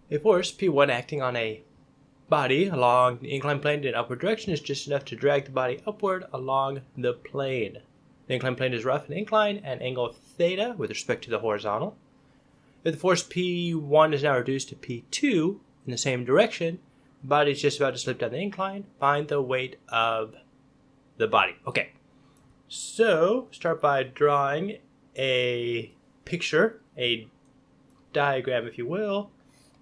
A force, P1, acting on a body along the inclined plane in an upward direction is just enough to drag the body upward along the plane. The inclined plane is rough and inclined at an angle of theta with respect to the horizontal. If the force P1 is now reduced to P2 in the same direction, the body is just about to slip down the incline. Find the weight of the body. Okay, so start by drawing a picture, a diagram if you will.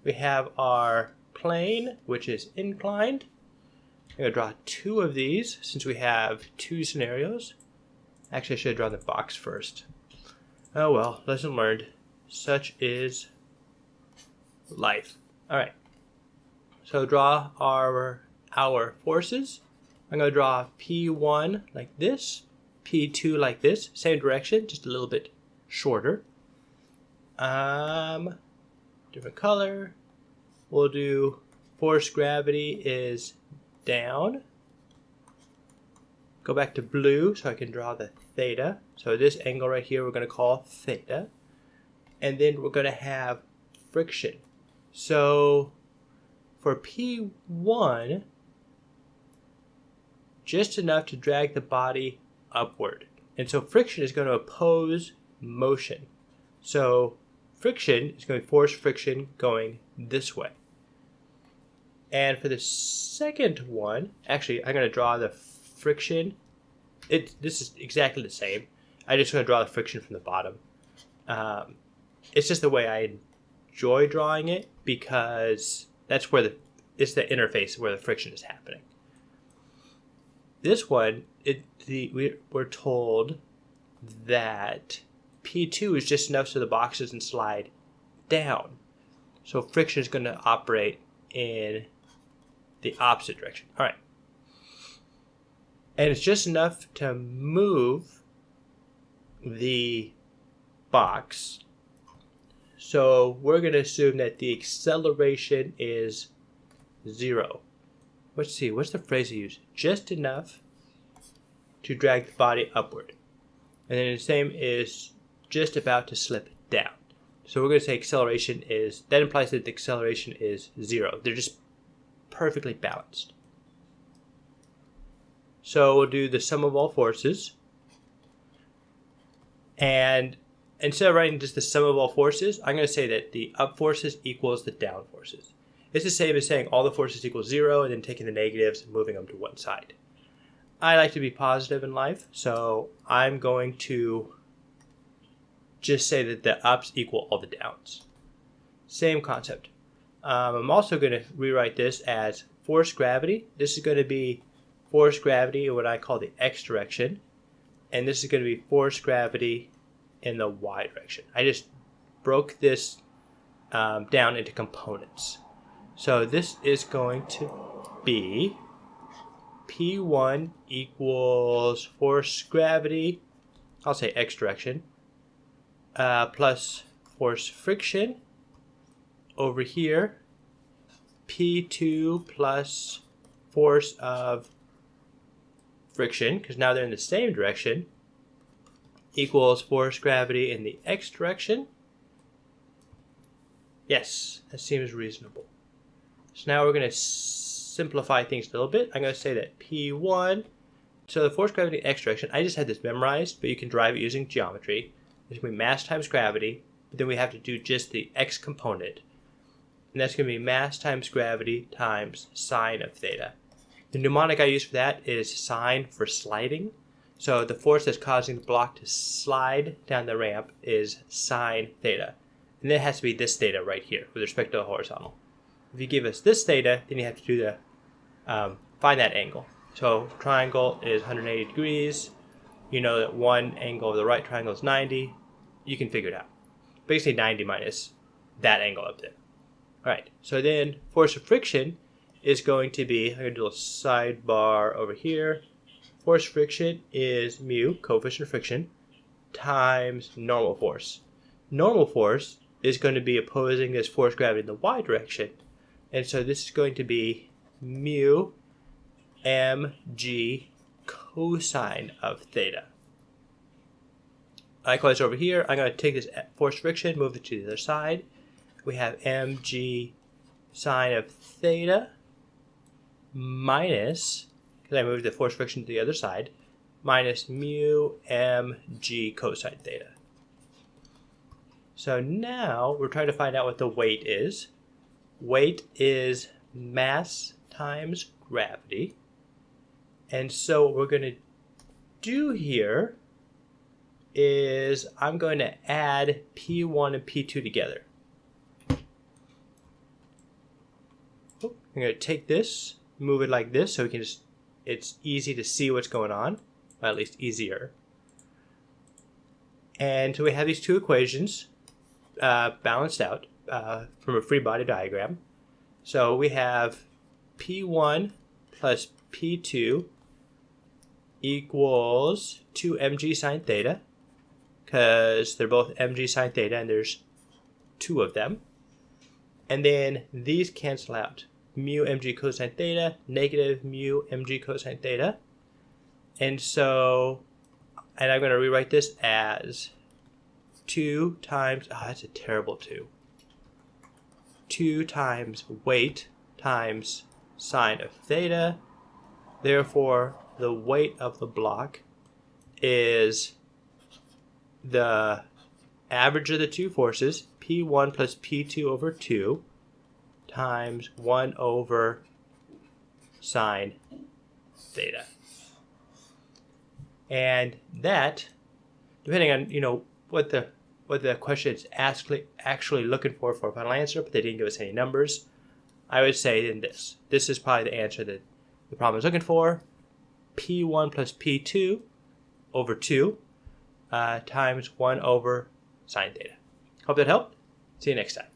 We have our plane, which is inclined. I'm going to draw two of these since we have two scenarios. Actually, I should have drawn the box first. Oh well, lesson learned. Such is life. Alright, so draw our forces. I'm going to draw P1 like this, P2 like this, same direction, just a little bit shorter. Different color. We'll do force gravity is down. Go back to blue so I can draw the theta. So this angle right here we're going to call theta. And then we're going to have friction. So for P1, just enough to drag the body upward. And so friction is going to oppose motion. So friction is going to force friction going this way. And for the second one, actually, I'm going to draw the friction. This is exactly the same. I'm just going to draw the friction from the bottom. It's just the way I enjoy drawing it because that's where it's the interface where the friction is happening. This one, we're told that P2 is just enough so the box doesn't slide down. So friction is going to operate in the opposite direction. All right. And it's just enough to move the box. So we're going to assume that the acceleration is 0. Let's see, what's the phrase I use? Just enough to drag the body upward. And then the same is just about to slip down. So we're going to say acceleration is, that implies that the acceleration is 0. They're just perfectly balanced. So we'll do the sum of all forces. And instead of writing just the sum of all forces, I'm going to say that the up forces equals the down forces. It's the same as saying all the forces equal 0 and then taking the negatives and moving them to one side. I like to be positive in life, so I'm going to just say that the ups equal all the downs. Same concept. I'm also going to rewrite this as force gravity. This is going to be force gravity in what I call the x direction. And this is going to be force gravity in the y direction. I just broke this down into components. So this is going to be P1 equals force gravity, I'll say x direction, plus force friction over here, P2 plus force of friction, because now they're in the same direction, equals force gravity in the x direction. Yes, that seems reasonable. So now we're going to simplify things a little bit. I'm going to say that P1, so the force gravity in x direction, I just had this memorized, but you can drive it using geometry. It's going to be mass times gravity, but then we have to do just the x component. And that's going to be mass times gravity times sine of theta. The mnemonic I use for that is sine for sliding. So the force that's causing the block to slide down the ramp is sine theta. And then it has to be this theta right here with respect to the horizontal. If you give us this theta, then you have to do the find that angle. So triangle is 180 degrees. You know that one angle of the right triangle is 90. You can figure it out. Basically 90 minus that angle up there. Alright, so then force of friction is going to be, I'm going to do a sidebar over here. Force friction is mu, coefficient of friction, times normal force. Normal force is going to be opposing this force gravity in the y direction. And so this is going to be mu mg cosine of theta. Likewise over here, I'm going to take this force friction, move it to the other side. We have mg sine of theta minus, because I moved the force friction to the other side, minus mu mg cosine theta. So now we're trying to find out what the weight is. Weight is mass times gravity. And so what we're going to do here is I'm going to add P1 and P2 together. I'm going to take this, move it like this so we can just, it's easy to see what's going on, or at least easier. And so we have these two equations balanced out from a free body diagram. So we have P1 plus P2 equals 2 mg sine theta, because they're both mg sine theta and there's two of them. And then these cancel out. Mu mg cosine theta, negative mu mg cosine theta. And so, and I'm going to rewrite this as 2 times, that's a terrible 2. 2 times weight times sine of theta. Therefore, the weight of the block is the average of the two forces, P1 plus P2 over 2, times 1 over sine theta. And that, depending on what the question is actually looking for a final answer, but they didn't give us any numbers, I would say then this. This is probably the answer that the problem is looking for. P1 plus P2 over 2 times 1 over sine theta. Hope that helped. See you next time.